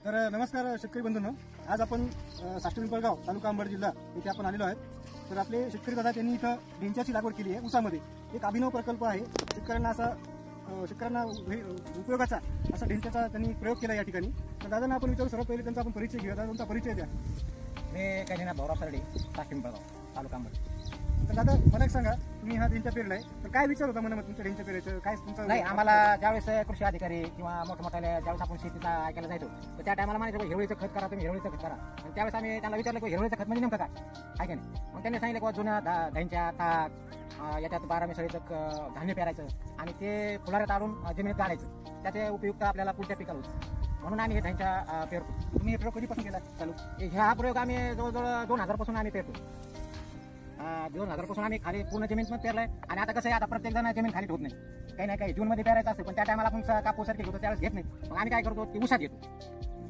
तर नमस्कार शेतकरी बंधूंनो, आज आपण साष्ट पिंपळगाव तालुका अंबड जिल्हा येथे आपण आलेलो आहेत। तर आपले शेतकरी दादा त्यांनी इथं ढेंच्याची लागवड केली आहे ऊसामध्ये। एक अभिनव प्रकल्प आहे, शेतकऱ्यांना उपयोगाचा असा ढेंच्याचा त्यांनी प्रयोग केला या ठिकाणी। तर दादांना आपण विचारू, सर्वात पहिले त्यांचा आपण परिचय घेऊया। दादा तुमचा परिचय द्या। मी काहीनाथ भाऊराव सरडे, साष्ट पिंपळगाव तालुका अंबड। तर दादा मला एक सांगा, तुम्ही हा ढेंचा पेरलाय, तर काय विचार होता मनात तुमच्या ढेंचा पेरायचं? काय तुमचं? नाही, आम्हाला ज्यावेळेस कृषी अधिकारी किंवा मोठमोठ्याला ज्यावेळेस आपण शेतीचा ऐकायला जायचो, तर त्या टायमाला म्हणायचं हिरवळीचं खत करा, तुम्ही हिरवळीचं खत करा। आणि त्यावेळेस आम्ही त्यांना विचारलं की हिरवळीचं खत म्हणजे नेमकं काय आहे का नाही। मग त्यांनी सांगितलं की जुन्या ढेंच्या ताक याच्यात 12 मिसळीचं धान्य पेरायचं आणि ते फुलाऱ्यात आणून जमिनीत गाडायचं, त्याचे उपयुक्त आपल्याला पुढच्या पिकाला होतं। म्हणून आम्ही हे ढेंच्या पेरतो। तुम्ही हे प्रयोग कधीपासून केला चालू? हा प्रयोग आम्ही जवळजवळ 2000 पासून आम्ही पेरतो। 2000 पासून आम्ही खाली पूर्ण जमीन पेरलाय। आणि आता कसं आहे, आता प्रत्येक जण जमीन खाली ठेवत नाही, काही नाही काही जून मध्ये पेरायचं असतं, पण त्या टायमाला आपण कापूस सारखे घेतो, त्यावेळेस घेत नाही। मग आम्ही काय करतो की ऊसात घेतो,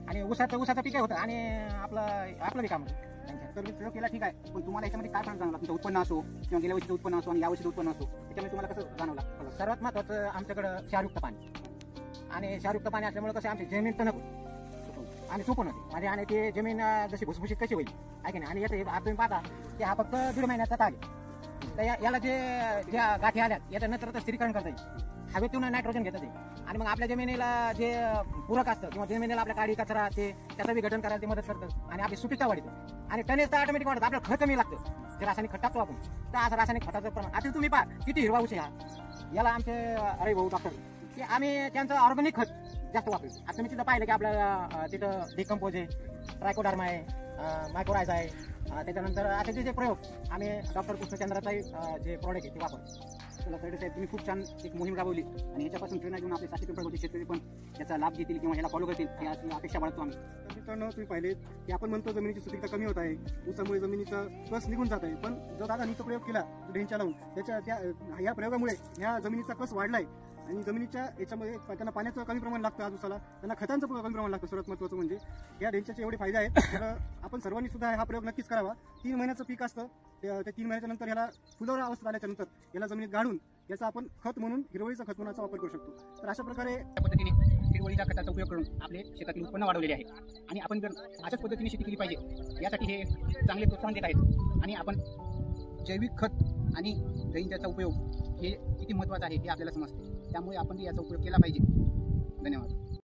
आणि ऊसाचं पीक होतं आणि आपलं काम होतं। तर मी प्रयोग केला, ठीक आहे, पण तुम्हाला याच्यामध्ये काय फरक जाणवला? तुमचं उत्पन्न असो किंवा गेल्या वर्षीचं उत्पन्न असो आणि या वर्षीचं उत्पन्न असो, त्याच्यामध्ये तुम्हाला कसं जाणवला? सर्वात महत्त्वाचं आमच्याकडं क्षारयुक्त पाणी, आणि क्षारयुक्त पाणी असल्यामुळे कसं आमची जमीन तणक आणि चुकून होते म्हणजे, आणि ती जमीन जशी भुसभुशीत कशी होईल आहे की नाही। आणि याचं आता तुम्ही पाहता की हा फक्त 1.5 महिन्याचा ताग आहे। तर याला ज्या गाठी आल्यात याच्यानंतर तर स्थिरीकरण करता येईल, हवेतून नायट्रोजन घेतात ते, आणि मग आपल्या जमिनीला जे पूरक असतं किंवा जमिनीला आपल्या काळी कचरा ते त्याचं विघटन करायला ते मदत करतं, आणि आपली सुपीकता वाढतं, आणि टनेज तर ऑटोमॅटिक वाढतं। आपल्याला खत कमी लागतं, जे रासायनिक खत टाकतो आपण, तर असं रासायनिक खताचं प्रमाण आता तुम्ही पहा किती हिरवा ऊस आहे हा। याला आमचे अरे भाऊ डॉक्टर की आम्ही त्यांचं ऑर्गॅनिक खत जास्त वापरतो। आता मी तिथं पाहिलं की आपल्याला तिथं डिकम्पोज आहे, ट्रायकोडर्मा आहे, मायक्रोरायझा आहे, त्याच्यानंतर असे जे प्रयोग आम्ही डॉक्टर कृष्णचंद्राचाही जे प्रॉडक्ट आहे ते वापरतो। तुला सरडे साहेब, तुम्ही खूप छान एक मोहीम राबवली, आणि ह्याच्यापासून प्रेरणा घेऊन आपले साष्ट पिंपळगावचे शेतकरी पण याचा लाभ घेतील किंवा ह्याला फॉलो करतील, याची अपेक्षा बाळगतो आम्ही। तर मित्रांनो, तुम्ही पाहिले की आपण म्हणतो जमिनीची सुपीकता कमी होत आहे, ऊसामुळे जमिनीचा कस निघून जात आहे, पण जो दादा तो प्रयोग केला ढेंच्या लावून, या प्रयोगामुळे या जमिनीचा कस वाढलाय, आणि जमिनीच्या याच्यामध्ये त्यांना पाण्याचं कमी प्रमाण लागतं, आज उसाला त्यांना खतांचं कमी प्रमाण लागतं। सर्वात महत्त्वाचं म्हणजे या ढेंच्याचे एवढे फायदे आहेत, तर आपण सर्वांनी सुद्धा हा प्रयोग नक्कीच करावा। 3 महिन्याचं पीक असतं, त्या 3 महिन्याच्या नंतर याला फुलोरा अवस्थेत आल्याच्या नंतर याला जमिनीत गाडून याचा आपण खत म्हणून, हिरवळीचा खत म्हणून वापर करू शकतो। तर अशा प्रकारे पद्धतीने हिरवळीच्या खताचा उपयोग करून आपले शेतातील उत्पन्न वाढवलेले आहे, आणि आपण जर अशाच पद्धतीने शेती केली पाहिजे, यासाठी हे चांगले प्रोत्साहन देत आहेत। आणि आपण जैविक खत आणि ढेंच्याचा उपयोग हे किती महत्त्वाचा आहे हे आपल्याला समजते, त्यामुळे आपण याचा उपयोग केला पाहिजे। धन्यवाद।